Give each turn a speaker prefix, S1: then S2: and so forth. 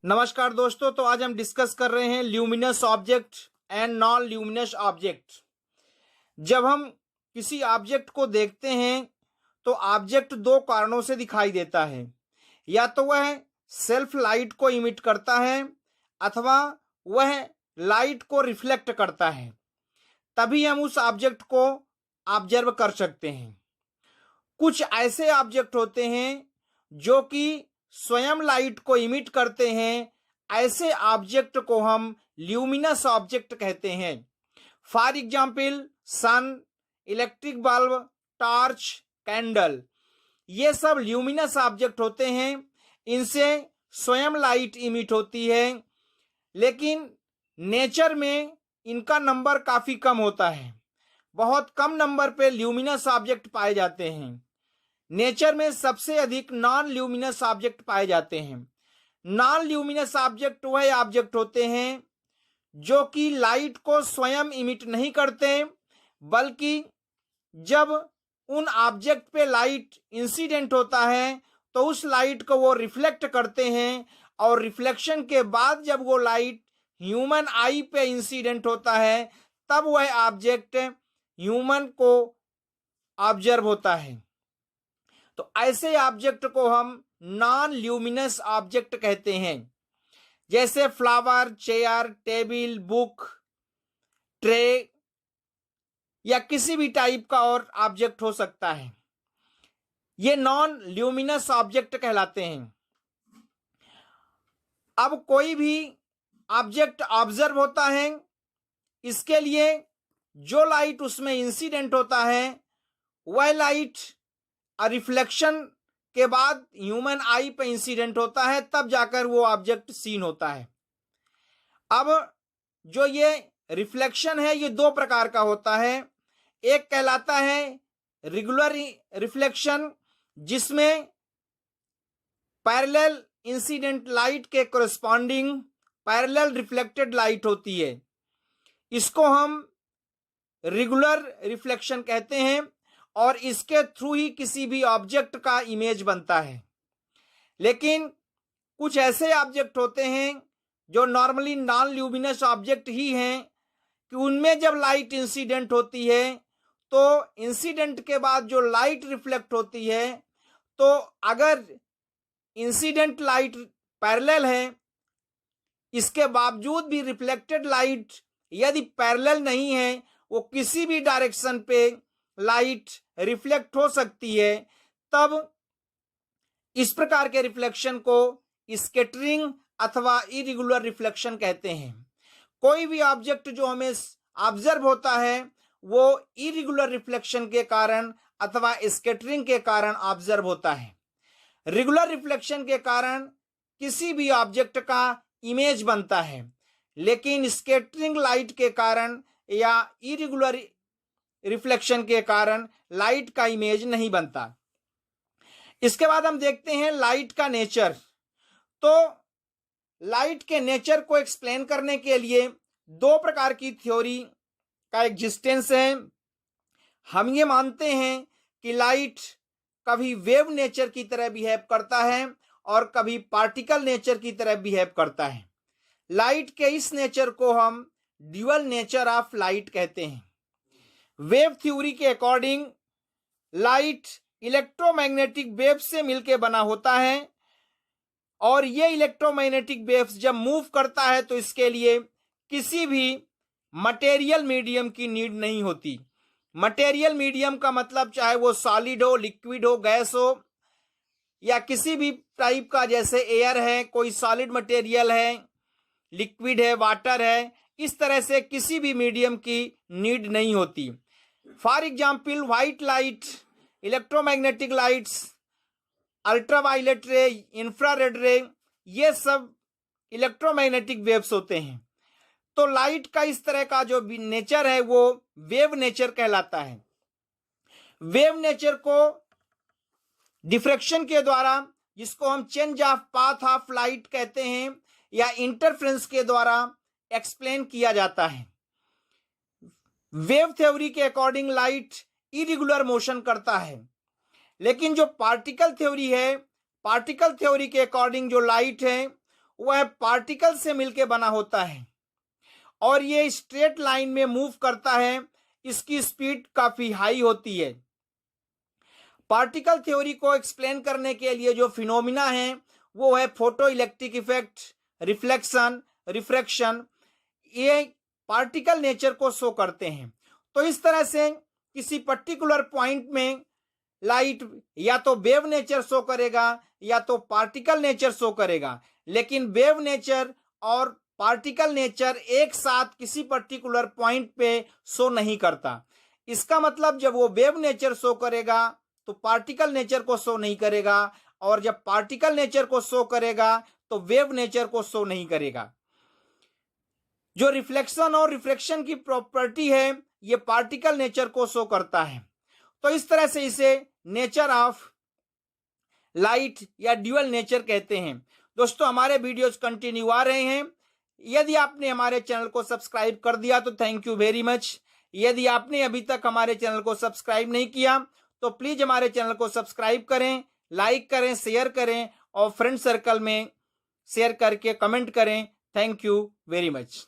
S1: नमस्कार दोस्तों। तो आज हम डिस्कस कर रहे हैं luminous object and non luminous object. जब हम किसी ऑब्जेक्ट को देखते हैं तो ऑब्जेक्ट दो कारणों से दिखाई देता है। या तो वह सेल्फ लाइट को इमिट करता है अथवा वह लाइट को रिफ्लेक्ट करता है, तभी हम उस ऑब्जेक्ट को ऑब्जर्व कर सकते हैं। कुछ ऐसे ऑब्जेक्ट होते हैं जो कि स्वयं लाइट को इमिट करते हैं, ऐसे ऑब्जेक्ट को हम ल्यूमिनस ऑब्जेक्ट कहते हैं। For example sun, electric bulb, torch, candle, ये सब ल्यूमिनस ऑब्जेक्ट होते हैं। इनसे स्वयं लाइट इमिट होती है, लेकिन नेचर में इनका नंबर काफी कम होता है। बहुत कम नंबर पे ल्यूमिनस ऑब्जेक्ट पाए जाते हैं। नेचर में सबसे अधिक नॉन ल्यूमिनस ऑब्जेक्ट पाए जाते हैं। नॉन ल्यूमिनस ऑब्जेक्ट वह ऑब्जेक्ट होते हैं जो कि लाइट को स्वयं इमिट नहीं करते, बल्कि जब उन ऑब्जेक्ट पे लाइट इंसिडेंट होता है तो उस लाइट को वो रिफ्लेक्ट करते हैं, और रिफ्लेक्शन के बाद जब वो लाइट ह्यूमन आई पे इंसिडेंट होता है तब वह ऑब्जेक्ट ह्यूमन को ऑब्जर्व होता है। तो ऐसे ऑब्जेक्ट को हम नॉन ल्यूमिनस ऑब्जेक्ट कहते हैं। जैसे flower, chair, table, book, tray या किसी भी टाइप का और ऑब्जेक्ट हो सकता है। ये नॉन ल्यूमिनस ऑब्जेक्ट कहलाते हैं। अब कोई भी ऑब्जेक्ट ऑब्जर्व होता है, इसके लिए जो लाइट उसमें इंसिडेंट होता है वह लाइट रिफ्लेक्शन के बाद ह्यूमन आई पे इंसिडेंट होता है, तब जाकर वो ऑब्जेक्ट सीन होता है। अब जो ये रिफ्लेक्शन है ये दो प्रकार का होता है। एक कहलाता है रेगुलर रिफ्लेक्शन, जिसमें पैरेलल इंसिडेंट लाइट के कोरिस्पॉन्डिंग पैरेलल रिफ्लेक्टेड लाइट होती है। इसको हम रेगुलर रिफ्लेक्शन कहते हैं, और इसके थ्रू ही किसी भी ऑब्जेक्ट का इमेज बनता है। लेकिन कुछ ऐसे ऑब्जेक्ट होते हैं जो नॉर्मली नॉन ल्यूमिनस ऑब्जेक्ट ही हैं कि उनमें जब लाइट इंसिडेंट होती है तो इंसिडेंट के बाद जो लाइट रिफ्लेक्ट होती है, तो अगर इंसिडेंट लाइट पैरेलल है, इसके बावजूद भी रिफ्लेक्टेड लाइट यदि पैरेलल नहीं है, वो किसी भी डायरेक्शन पे लाइट रिफ्लेक्ट हो सकती है। तब इस प्रकार के रिफ्लेक्शन को स्कैटरिंग अथवा इरेगुलर रिफ्लेक्शन कहते हैं। कोई भी ऑब्जेक्ट जो हमें ऑब्जर्व होता है वो इरेगुलर रिफ्लेक्शन के कारण अथवा स्कैटरिंग के कारण ऑब्जर्व होता है। रेगुलर रिफ्लेक्शन के कारण किसी भी ऑब्जेक्ट का इमेज बनता है, लेकिन स्कैटरिंग लाइट के कारण या इरेगुलर रिफ्लेक्शन के कारण लाइट का इमेज नहीं बनता। इसके बाद हम देखते हैं लाइट का नेचर। तो लाइट के नेचर को एक्सप्लेन करने के लिए दो प्रकार की थ्योरी का एग्जिस्टेंस है। हम ये मानते हैं कि लाइट कभी वेव नेचर की तरह बिहेव करता है और कभी पार्टिकल नेचर की तरह बिहेव करता है। लाइट के इस नेचर को हम ड्यूअल नेचर ऑफ लाइट कहते हैं। वेव थ्योरी के अकॉर्डिंग लाइट इलेक्ट्रोमैग्नेटिक वेव से मिलकर बना होता है, और ये इलेक्ट्रोमैग्नेटिक वेव्स जब मूव करता है तो इसके लिए किसी भी मटेरियल मीडियम की नीड नहीं होती। मटेरियल मीडियम का मतलब चाहे वो सॉलिड हो, लिक्विड हो, गैस हो, या किसी भी टाइप का, जैसे एयर है, कोई सॉलिड मटेरियल है, लिक्विड है, वाटर है, इस तरह से किसी भी मीडियम की नीड नहीं होती। For example white light, electromagnetic lights, ultraviolet रे, इंफ्रारेड रे, ये सब इलेक्ट्रोमैग्नेटिक वेव्स होते हैं। तो लाइट का इस तरह का जो नेचर है वो वेव नेचर कहलाता है। वेव नेचर को डिफ्रैक्शन के द्वारा, जिसको हम change of path of light कहते हैं, या इंटरफ्रेंस के द्वारा एक्सप्लेन किया जाता है। वेव थ्योरी के अकॉर्डिंग लाइट इरेगुलर मोशन करता है, लेकिन जो पार्टिकल थ्योरी है, पार्टिकल थ्योरी के अकॉर्डिंग जो लाइट है वह पार्टिकल से मिलकर बना होता है और ये स्ट्रेट लाइन में मूव करता है। इसकी स्पीड काफी हाई होती है। पार्टिकल थ्योरी को एक्सप्लेन करने के लिए जो फिनोमिना है वो है photo electric effect, reflection, refraction. ये पार्टिकल नेचर को शो करते हैं। तो इस तरह से किसी पर्टिकुलर पॉइंट में लाइट या तो वेव नेचर शो करेगा या तो पार्टिकल नेचर शो करेगा, लेकिन वेव नेचर और पार्टिकल नेचर एक साथ किसी पर्टिकुलर पॉइंट पे शो नहीं करता। इसका मतलब जब वो वेव नेचर शो करेगा तो पार्टिकल नेचर को शो नहीं करेगा, और जब पार्टिकल नेचर को शो करेगा तो वेव नेचर को शो नहीं करेगा। जो रिफ्लेक्शन और रिफ्रैक्शन की प्रॉपर्टी है ये पार्टिकल नेचर को शो करता है। तो इस तरह से इसे नेचर ऑफ लाइट या ड्यूअल नेचर कहते हैं। दोस्तों, हमारे वीडियोस कंटिन्यू आ रहे हैं। यदि आपने हमारे चैनल को सब्सक्राइब कर दिया तो थैंक यू वेरी मच। यदि आपने अभी तक हमारे चैनल को सब्सक्राइब नहीं किया तो प्लीज हमारे चैनल को सब्सक्राइब करें, लाइक करें, शेयर करें और फ्रेंड सर्कल में शेयर करके कमेंट करें। Thank you very much.